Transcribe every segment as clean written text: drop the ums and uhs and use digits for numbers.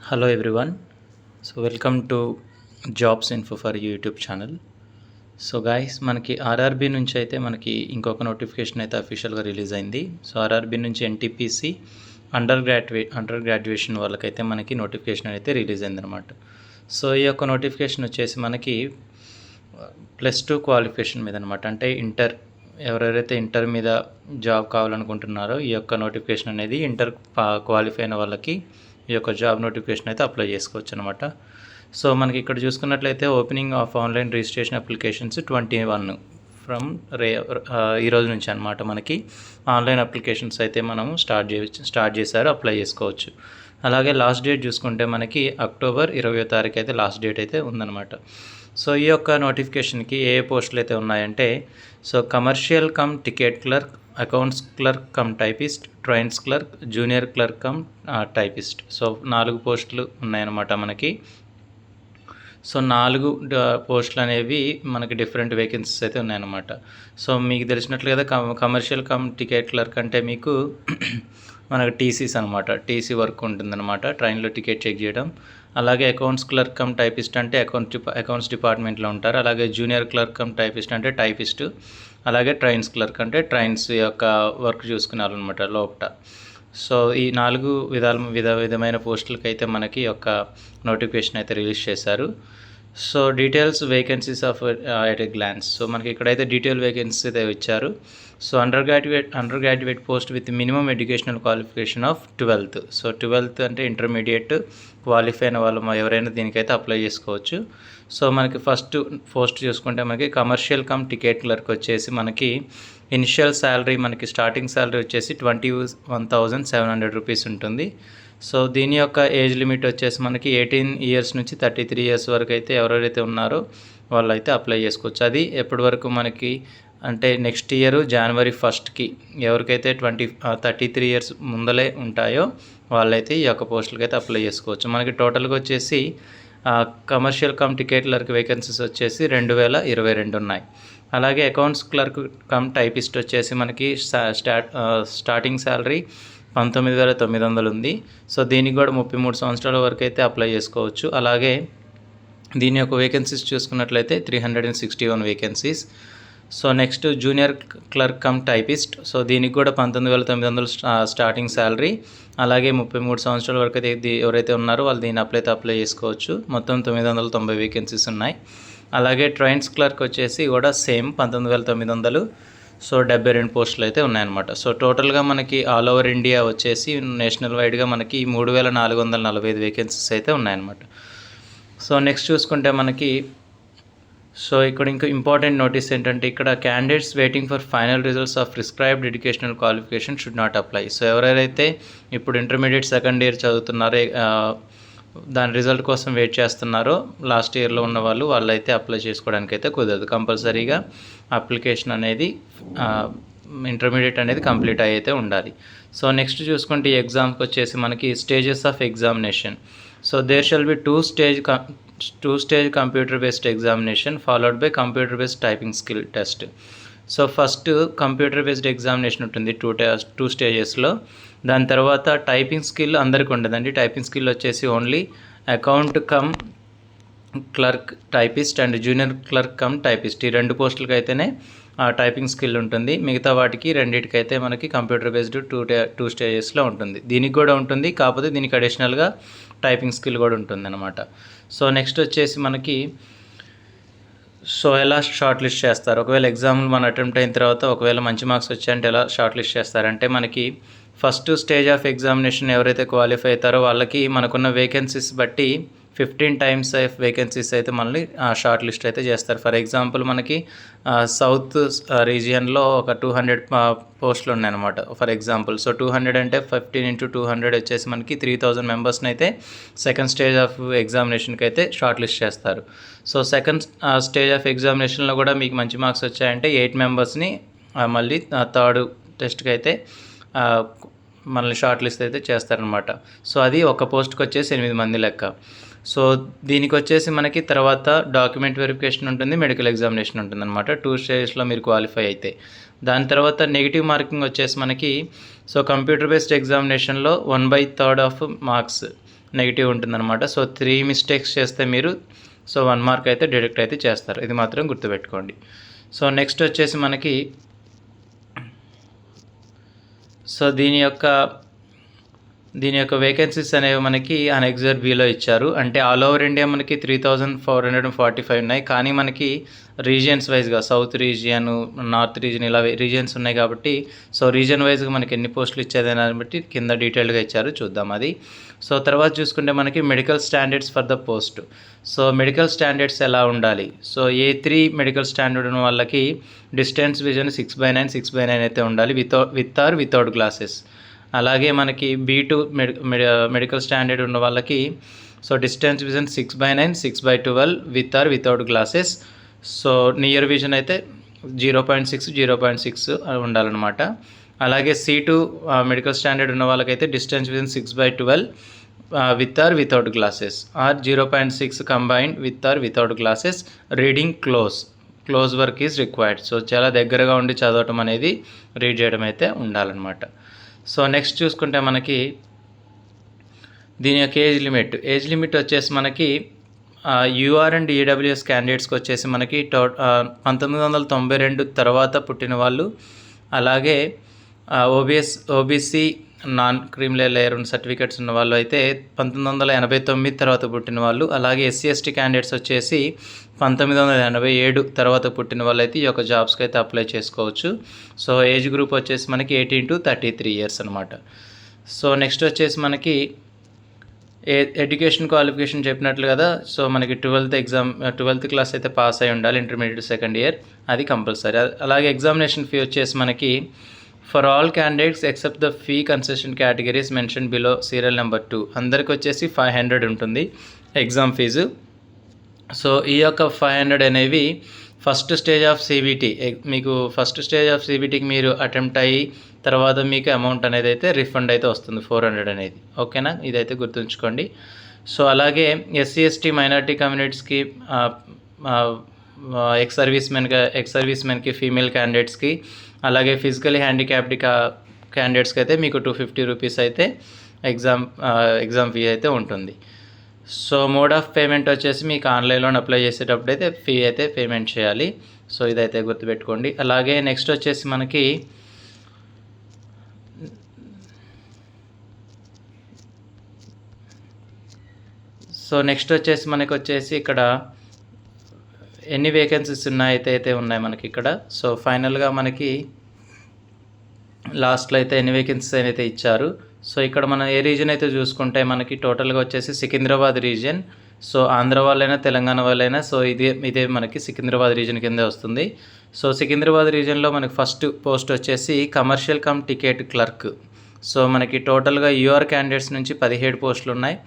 Hello everyone. So welcome to Jobs Info for YouTube channel. So guys మనకి RRB నుంచి అయితే మనకి ఇంకొక నోటిఫికేషన్ అయితే అఫీషియల్గా రిలీజ్ అయింది. సో ఆర్ఆర్బీ నుంచి ఎన్టీపీసీ అండర్ గ్రాడ్యుయేషన్ వాళ్ళకైతే మనకి నోటిఫికేషన్ అయితే రిలీజ్ అయిందనమాట. సో ఈ యొక్క నోటిఫికేషన్ వచ్చేసి మనకి +2 క్వాలిఫికేషన్ మీద అనమాట. అంటే ఎవరెవరైతే ఇంటర్ మీద జాబ్ కావాలనుకుంటున్నారో ఈ యొక్క నోటిఫికేషన్ అనేది ఇంటర్ క్వాలిఫై అయిన వాళ్ళకి ఈ యొక్క జాబ్ నోటిఫికేషన్ అయితే అప్లై చేసుకోవచ్చు అనమాట. సో మనకి ఇక్కడ చూసుకున్నట్లయితే opening of online registration applications 21 from ఈరోజు నుంచి అనమాట. మనకి ఆన్లైన్ అప్లికేషన్స్ అయితే మనము స్టార్ట్ చేశారు, అప్లై చేసుకోవచ్చు. అలాగే లాస్ట్ డేట్ చూసుకుంటే మనకి అక్టోబర్ 20వ తారీఖు అయితే లాస్ట్ డేట్ అయితే ఉందన్నమాట. సో ఈ యొక్క నోటిఫికేషన్కి ఏ పోస్టులు అయితే ఉన్నాయంటే, so commercial come ticket clerk, accounts clerk cum typist, trains clerk, junior clerk cum typist. So 4 పోస్టులు ఉన్నాయన్నమాట మనకి. సో 4 పోస్టులు అనేవి మనకి డిఫరెంట్ వేకెన్సీస్ అయితే ఉన్నాయన్నమాట. సో మీకు తెలిసినట్లు కదా, కమర్షియల్ కమ్ టికెట్ క్లర్క్ అంటే మీకు మనకు టీసీస్ అనమాట, టీసీ వర్క్ ఉంటుందన్నమాట, ట్రైన్లో టికెట్ చెక్ చేయడం. అలాగే అకౌంట్స్ క్లర్క్ కమ్ టైపిస్ట్ అంటే అకౌంట్స్ డిపార్ట్మెంట్లో ఉంటారు. అలాగే జూనియర్ క్లర్క్ కమ్ టైపిస్ట్ అంటే టైపిస్ట్. అలాగే ట్రైన్స్ క్లర్క్ అంటే ట్రైన్స్ యొక్క వర్క్ చూసుకున్నారనమాట లోపట. సో ఈ 4 విధమైన పోస్టులకి అయితే మనకి యొక్క నోటిఫికేషన్ అయితే రిలీజ్ చేశారు. So details vacancies of at a glance. So మనకి ఇక్కడైతే డీటెయిల్ వేకెన్సీస్ అయితే ఇచ్చారు. So under graduate post with minimum educational qualification of 12th. So 12th అంటే ఇంటర్మీడియట్ క్వాలిఫై అయిన వాళ్ళు ఎవరైనా దీనికైతే అప్లై చేసుకోవచ్చు. సో మనకి ఫస్ట్ పోస్ట్ చూసుకుంటే మనకి కమర్షియల్ కమ్ టికెట్ క్లర్క్ వచ్చేసి మనకి ఇనిషియల్ శాలరీ, మనకి స్టార్టింగ్ శాలరీ వచ్చేసి 21,700 రూపీస్ ఉంటుంది. సో దీని యొక్క ఏజ్ లిమిట్ వచ్చేసి మనకి 18 ఇయర్స్ నుంచి 33 ఇయర్స్ వరకు అయితే ఎవరైతే ఉన్నారో వాళ్ళైతే అప్లై చేసుకోవచ్చు. అది ఎప్పటి వరకు మనకి అంటే నెక్స్ట్ ఇయర్ జనవరి 1st ఎవరికైతే 33 ఇయర్స్ ముందలే ఉంటాయో వాళ్ళైతే ఈ యొక్క పోస్టులకి అయితే అప్లై చేసుకోవచ్చు. మనకి టోటల్గా వచ్చేసి commercial come ticket clerk vacancies వచ్చేసి 2022 ఉన్నాయి. అలాగే అకౌంట్స్ క్లర్క్ కమ్ టైపిస్ట్ వచ్చేసి మనకి స్టార్టింగ్ శాలరీ 19,900 ఉంది. సో దీనికి కూడా 33 సంవత్సరాల వరకు అయితే అప్లై చేసుకోవచ్చు. అలాగే దీని యొక్క వేకెన్సీస్ చూసుకున్నట్లయితే 361 vacancies. So next junior clerk cum typist. So దీనికి కూడా 19,900 స్టార్టింగ్ శాలరీ. అలాగే 33 సంవత్సరాల వరకు అయితే ఎవరైతే ఉన్నారో వాళ్ళు దీన్ని అప్లై చేసుకోవచ్చు. మొత్తం 990 వేకెన్సీస్ ఉన్నాయి. అలాగే ట్రైన్స్ క్లర్క్ వచ్చేసి కూడా సేమ్ 19,900. సో 72 పోస్టులు అయితే ఉన్నాయన్నమాట. సో టోటల్గా మనకి ఆల్ ఓవర్ ఇండియా వచ్చేసి నేషనల్ వైడ్గా మనకి 3,445 వేకెన్సీస్ అయితే ఉన్నాయన్నమాట. సో నెక్స్ట్ చూసుకుంటే మనకి ఇక్కడ ఇంకా ఇంపార్టెంట్ నోటీస్ ఏంటంటే, ఇక్కడ candidates waiting for final results of prescribed educational qualification should not apply. So ఎవరైతే ఇప్పుడు ఇంటర్మీడియట్ సెకండ్ ఇయర్ చదువుతున్నారో దాని రిజల్ట్ కోసం వెయిట్ చేస్తున్నారో లాస్ట్ ఇయర్లో ఉన్న వాళ్ళైతే అప్లై చేసుకోవడానికి అయితే కుదరదు. కంపల్సరీగా అప్లికేషన్ అనేది ఇంటర్మీడియట్ అనేది కంప్లీట్ అయితే ఉండాలి. సో నెక్స్ట్ చూసుకుంటే ఈ ఎగ్జామ్కి వచ్చేసి మనకి stages of examination. So there shall be two stage computer based examination followed by computer based typing skill test. So first computer based examination ఉంటుంది 2 స్టేజెస్లో. దాని తర్వాత టైపింగ్ స్కిల్ అందరికీ ఉండదండి. టైపింగ్ స్కిల్ వచ్చేసి only account cum clerk typist and junior clerk cum typist ఈ 2 పోస్టులకి అయితేనే టైపింగ్ స్కిల్ ఉంటుంది. మిగతా వాటికి రెండింటికైతే మనకి కంప్యూటర్ బేస్డ్ 2 స్టేజెస్లో ఉంటుంది. దీనికి కూడా ఉంటుంది, కాకపోతే దీనికి అడిషనల్గా టైపింగ్ స్కిల్ కూడా ఉంటుంది అనమాట. సో నెక్స్ట్ వచ్చేసి మనకి ఎలా షార్ట్ లిస్ట్ చేస్తారు, ఒకవేళ ఎగ్జామ్లు మనం అటెంప్ట్ అయిన తర్వాత ఒకవేళ మంచి మార్క్స్ వచ్చాయంటే ఎలా షార్ట్ లిస్ట్ చేస్తారంటే, మనకి ఫస్ట్ స్టేజ్ ఆఫ్ ఎగ్జామినేషన్ ఎవరైతే క్వాలిఫై అవుతారో వాళ్ళకి మనకున్న వేకెన్సీస్ బట్టి 15 టైమ్స్ ఆఫ్ వేకెన్సీస్ అయితే మనల్ని షార్ట్ లిస్ట్ అయితే చేస్తారు. ఫర్ ఎగ్జాంపుల్ మనకి సౌత్ రీజియన్లో ఒక 200 పోస్టులు ఉన్నాయన్నమాట ఫర్ ఎగ్జాంపుల్. సో 200 అంటే 15 × 200 వచ్చేసి మనకి 3,000 మెంబర్స్ని అయితే సెకండ్ స్టేజ్ ఆఫ్ ఎగ్జామినేషన్కి అయితే షార్ట్ లిస్ట్ చేస్తారు. సో సెకండ్ స్టేజ్ ఆఫ్ ఎగ్జామినేషన్లో కూడా మీకు మంచి మార్క్స్ వచ్చాయంటే 8 మెంబర్స్ని మళ్ళీ థర్డ్ టెస్ట్కి అయితే మనల్ని షార్ట్ లిస్ట్ అయితే చేస్తారనమాట. సో అది ఒక పోస్ట్కి వచ్చేసి 8 మంది లెక్క. సో దీనికి వచ్చేసి మనకి తర్వాత డాక్యుమెంట్ వెరిఫికేషన్ ఉంటుంది, మెడికల్ ఎగ్జామినేషన్ ఉంటుంది అనమాట. 2 స్టేజెస్లో మీరు క్వాలిఫై అయితే దాని తర్వాత నెగిటివ్ మార్కింగ్ వచ్చేసి మనకి కంప్యూటర్ బేస్డ్ ఎగ్జామినేషన్లో 1/3 ఆఫ్ మార్క్స్ నెగిటివ్ ఉంటుందన్నమాట. సో 3 మిస్టేక్స్ చేస్తే మీరు 1 మార్క్ అయితే డిడక్ట్ అయితే చేస్తారు. ఇది మాత్రం గుర్తుపెట్టుకోండి. సో నెక్స్ట్ వచ్చేసి మనకి దీని యొక్క వేకెన్సీస్ అనేవి మనకి అనెక్సర్ బిలో ఇచ్చారు. అంటే ఆల్ ఓవర్ ఇండియా మనకి 3445 ఉన్నాయి. కానీ మనకి రీజియన్స్ వైజ్గా సౌత్ రీజియన్, నార్త్ రీజియన్ ఇలా రీజియన్స్ ఉన్నాయి కాబట్టి రీజియన్ వైజ్గా మనకి ఎన్ని పోస్టులు ఇచ్చేదాన్ని బట్టి కింద డీటెయిల్గా ఇచ్చారు, చూద్దాం అది. తర్వాత చూసుకుంటే మనకి medical standards for the post. Medical standards ఎలా ఉండాలి? A3 మెడికల్ స్టాండర్డ్ ఉన్న వాళ్ళకి డిస్టెన్స్ విజన్ 6/9 6/9 అయితే ఉండాలి, విత్ ఆర్ వితౌట్ గ్లాసెస్. అలాగే మనకి B2 మెడికల్ స్టాండర్డ్ ఉన్న వాళ్ళకి distance vision 6/9 6/12 with or without glasses. Near vision అయితే 0.6 0.6 ఉండాలన్నమాట. అలాగే C2 మెడికల్ స్టాండర్డ్ ఉన్న వాళ్ళకైతే distance vision 6/12 with or without glasses or 0.6 combined with or without glasses. Reading close work is required. చాలా దగ్గరగా ఉండి చదవటం అనేది, రీడ్ చేయడం అయితే ఉండాలన్నమాట. నెక్స్ట్ చూసుకుంటే మనకి దీని యొక్క ఏజ్ లిమిట్ వచ్చేసి మనకి UR అండ్ EWS క్యాండిడేట్స్కి వచ్చేసి మనకి 1992 తర్వాత పుట్టిన వాళ్ళు, అలాగే OBC నాన్ క్రీమిలర్ లేయర్ సర్టిఫికేట్స్ ఉన్న వాళ్ళు అయితే 1989 తర్వాత పుట్టిన వాళ్ళు, అలాగే SC/ST క్యాండిడేట్స్ వచ్చేసి 1987 తర్వాత పుట్టిన వాళ్ళు అయితే ఈ యొక్క జాబ్స్కి అయితే అప్లై చేసుకోవచ్చు. ఏజ్ గ్రూప్ వచ్చేసి మనకి 18 to 33 years అనమాట. నెక్స్ట్ వచ్చేసి మనకి ఎడ్యుకేషన్ క్వాలిఫికేషన్ చెప్పినట్లు కదా. మనకి 12th క్లాస్ అయితే పాస్ అయి ఉండాలి, ఇంటర్మీడియట్ సెకండ్ ఇయర్, అది కంపల్సరీ. అలాగే ఎగ్జామినేషన్ ఫీ వచ్చేసి మనకి for all candidates except the fee concession categories mention below serial number 2 అందరికి వచ్చేసి 500 ఉంటుంది ఎగ్జామ్ ఫీజు. ఈ యొక్క 500 అనేవి ఫస్ట్ స్టేజ్ ఆఫ్ CBT, మీకు ఫస్ట్ స్టేజ్ ఆఫ్ CBTకి మీరు అటెంప్ట్ అయ్యి తర్వాత మీకు అమౌంట్ అనేది అయితే రిఫండ్ అయితే వస్తుంది 400 అనేది. ఓకేనా, ఇదైతే గుర్తుంచుకోండి. అలాగే SC/ST మైనారిటీ కమ్యూనిటీస్కి, ఎక్స్ సర్వీస్మెన్కి, ఫీమేల్ క్యాండిడేట్స్కి, అలాగే ఫిజికలీ హ్యాండిక్యాప్డ్ క్యాండిడేట్స్కి అయితే మీకు 250 రూపీస్ అయితే ఎగ్జామ్ ఫీ అయితే ఉంటుంది. మోడ్ ఆఫ్ పేమెంట్ వచ్చేసి మీకు ఆన్లైన్లో అప్లై చేసేటప్పుడు అయితే ఫీ అయితే పేమెంట్ చేయాలి. ఇదైతే గుర్తుపెట్టుకోండి. అలాగే నెక్స్ట్ వచ్చేసి మనకి ఇక్కడ ఎన్ని వేకెన్సీస్ అయితే ఉన్నాయి మనకి ఇక్కడ. ఫైనల్గా మనకి లాస్ట్లో అయితే ఎన్ని వేకెన్సీస్ అయితే ఇచ్చారు. ఇక్కడ మనం ఏ రీజన్ అయితే చూసుకుంటే మనకి టోటల్గా వచ్చేసి సికింద్రాబాద్ రీజియన్. ఆంధ్ర వాళ్ళైనా తెలంగాణ వాళ్ళైనా ఇదే మనకి సికింద్రాబాద్ రీజియన్ కిందే వస్తుంది. సికింద్రాబాద్ రీజియన్లో మనకి ఫస్ట్ పోస్ట్ వచ్చేసి కమర్షియల్ కమ్ టికెట్ క్లర్క్. మనకి టోటల్గా UR క్యాండిడేట్స్ నుంచి 17 పోస్టులు ఉన్నాయి,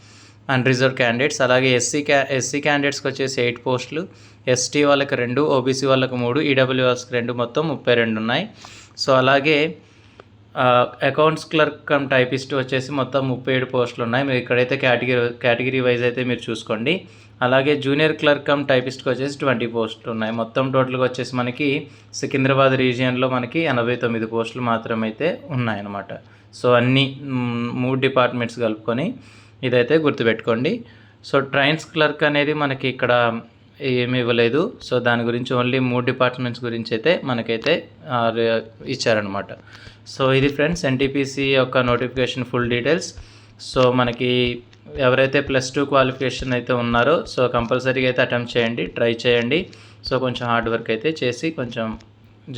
అన్రిజర్వ్ క్యాండిడేట్స్. అలాగే SC క్యాండిడేట్స్కి వచ్చేసి 8 పోస్టులు, ST వాళ్ళకి 2, OBC వాళ్ళకి 3, EWSకి 2, మొత్తం 32 ఉన్నాయి. అలాగే అకౌంట్స్ క్లర్క్ కమ్ టైపిస్ట్ వచ్చేసి మొత్తం 37 పోస్టులు ఉన్నాయి. మీరు ఇక్కడైతే కేటగిరీ వైజ్ అయితే మీరు చూసుకోండి. అలాగే జూనియర్ క్లర్క్ కమ్ టైపిస్ట్కి వచ్చేసి 20 పోస్టులు ఉన్నాయి. మొత్తం టోటల్గా వచ్చేసి మనకి సికింద్రాబాద్ రీజియన్లో మనకి 89 పోస్టులు మాత్రమైతే ఉన్నాయన్నమాట. అన్ని 3 డిపార్ట్మెంట్స్ కలుపుకొని ఇదైతే గుర్తుపెట్టుకోండి. ట్రైన్స్ క్లర్క్ అనేది మనకి ఇక్కడ ఏమి ఇవ్వలేదు. దాని గురించి ఓన్లీ 3 డిపార్ట్మెంట్స్ గురించి అయితే మనకైతే ఇచ్చారనమాట. ఇది ఫ్రెండ్స్ NTPC యొక్క నోటిఫికేషన్ ఫుల్ డీటెయిల్స్. మనకి ఎవరైతే +2 క్వాలిఫికేషన్ అయితే ఉన్నారో కంపల్సరీగా అయితే అటెంప్ట్ చేయండి, ట్రై చేయండి. కొంచెం హార్డ్ వర్క్ అయితే చేసి కొంచెం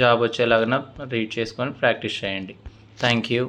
జాబ్ వచ్చేలాగా రీడ్ చేసుకొని ప్రాక్టీస్ చేయండి. Thank you.